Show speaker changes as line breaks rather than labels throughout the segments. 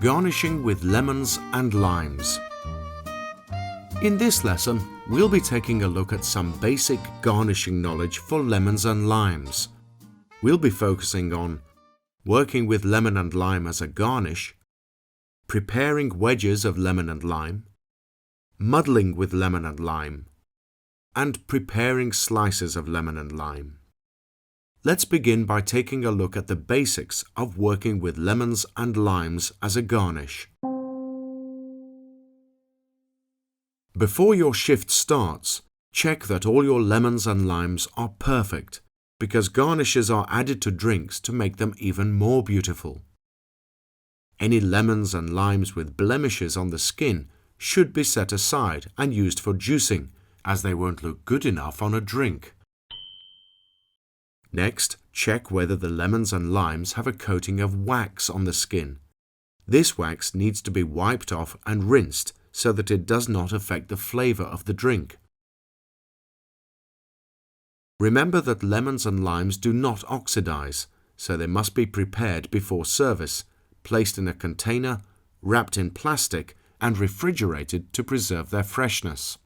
Garnishing with lemons and limes. In this lesson, we'll be taking a look at some basic garnishing knowledge for lemons and limes. We'll be focusing on working with lemon and lime as a garnish, preparing wedges of lemon and lime, muddling with lemon and lime, and preparing slices of lemon and lime. Let's begin by taking a look at the basics of working with lemons and limes as a garnish. Before your shift starts, check that all your lemons and limes are perfect, because garnishes are added to drinks to make them even more beautiful. Any lemons and limes with blemishes on the skin should be set aside and used for juicing, as they won't look good enough on a drink. Next, check whether the lemons and limes have a coating of wax on the skin. This wax needs to be wiped off and rinsed so that it does not affect the flavor of the drink. Remember that lemons and limes do not oxidize, so they must be prepared before service, placed in a container, wrapped in plastic, and refrigerated to preserve their freshness.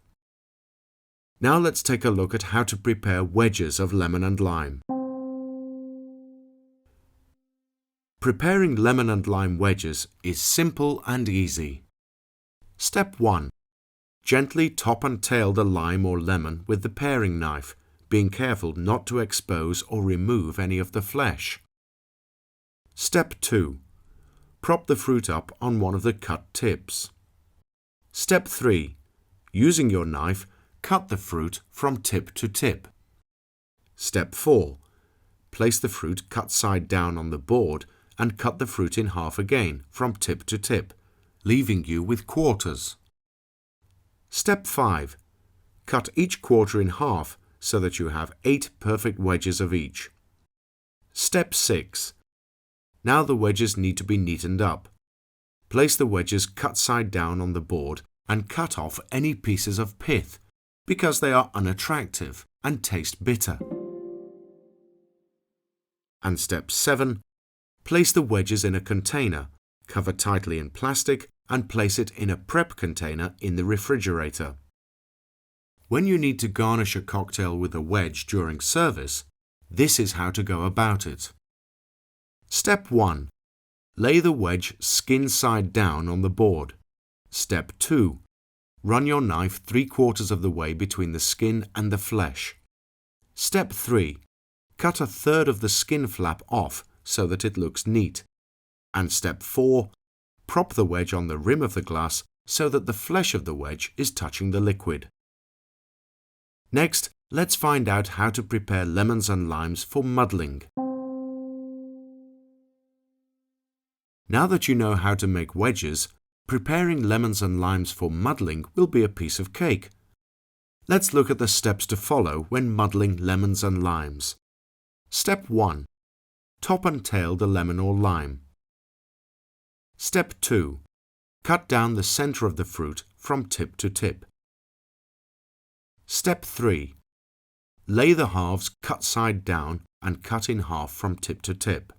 Now let's take a look at how to prepare wedges of lemon and lime. Preparing lemon and lime wedges is simple and easy. Step 1. Gently top and tail the lime or lemon with the paring knife, being careful not to expose or remove any of the flesh. Step 2. Prop the fruit up on one of the cut tips. Step 3. Using your knife, cut the fruit from tip to tip. Step 4. Place the fruit cut side down on the board and cut the fruit in half again from tip to tip, leaving you with quarters. Step 5. Cut each quarter in half so that you have 8 perfect wedges of each. Step 6. Now the wedges need to be neatened up. Place the wedges cut side down on the board and cut off any pieces of pith, because they are unattractive and taste bitter. And step 7. Place the wedges in a container, cover tightly in plastic, and place it in a prep container in the refrigerator. When you need to garnish a cocktail with a wedge during service, this is how to go about it. Step 1. Lay the wedge skin side down on the board. Step 2. Run your knife 3/4 of the way between the skin and the flesh. Step 3. Cut 1/3 of the skin flap off so that it looks neat. And step 4. Prop the wedge on the rim of the glass so that the flesh of the wedge is touching the liquid. Next, let's find out how to prepare lemons and limes for muddling. Now that you know how to make wedges, preparing lemons and limes for muddling will be a piece of cake. Let's look at the steps to follow when muddling lemons and limes. Step 1. Top and tail the lemon or lime. Step 2. Cut down the center of the fruit from tip to tip. Step 3. Lay the halves cut side down and cut in half from tip to tip.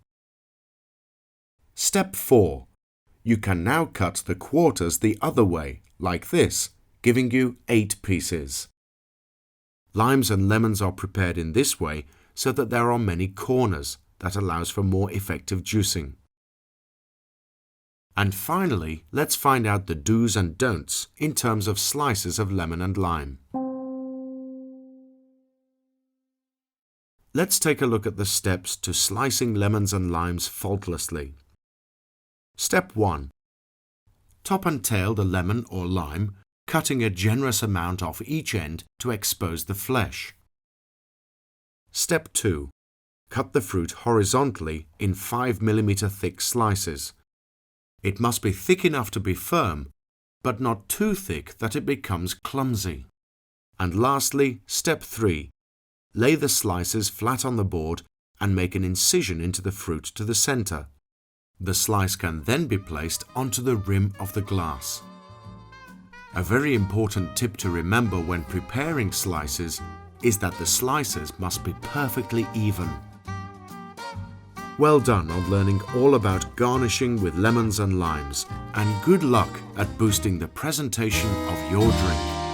Step 4. You can now cut the quarters the other way, like this, giving you 8 pieces. Limes and lemons are prepared in this way so that there are many corners. That allows for more effective juicing. And finally, let's find out the do's and don'ts in terms of slices of lemon and lime. Let's take a look at the steps to slicing lemons and limes faultlessly. Step 1. Top and tail the lemon or lime, cutting a generous amount off each end to expose the flesh. Step 2. Cut the fruit horizontally in 5 mm thick slices. It must be thick enough to be firm, but not too thick that it becomes clumsy. And lastly, step 3. Lay the slices flat on the board and make an incision into the fruit to the center. The slice can then be placed onto the rim of the glass. A very important tip to remember when preparing slices is that the slices must be perfectly even. Well done on learning all about garnishing with lemons and limes, and good luck at boosting the presentation of your drink.